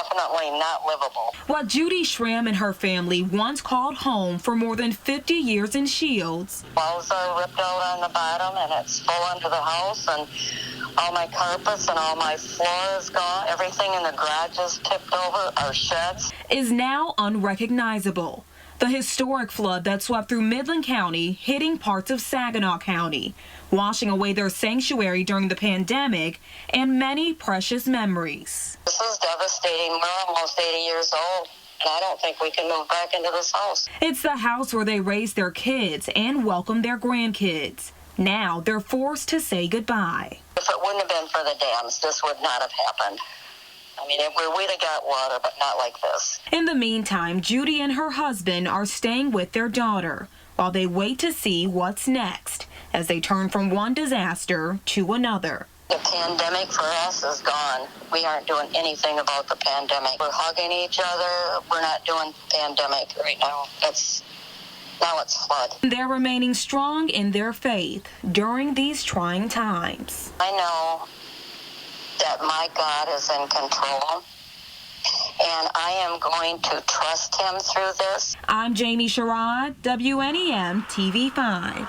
definitely not livable. What Judy Schramm and her family once called home for more than 50 years in Shields. Walls are ripped out on the bottom, and it's full under the house, and all my carpets and all my floor is gone. Everything in the garage is tipped over, our sheds. Is now unrecognizable. The historic flood that swept through Midland County, hitting parts of Saginaw County, washing away their sanctuary during the pandemic and many precious memories. This is devastating. We're almost 80 years old, and I don't think we can move back into this house. It's the house where they raised their kids and welcomed their grandkids. Now they're forced to say goodbye. If it wouldn't have been for the dams, this would not have happened. I mean, we'd have got water, but not like this. In the meantime, Judy and her husband are staying with their daughter while they wait to see what's next as they turn from one disaster to another. The pandemic for us is gone. We aren't doing anything about the pandemic. We're hugging each other. We're not doing pandemic right now. Now it's flood. They're remaining strong in their faith during these trying times. I know that my God is in control, and I am going to trust him through this. I'm Jamie Sherrod, WNEM TV5.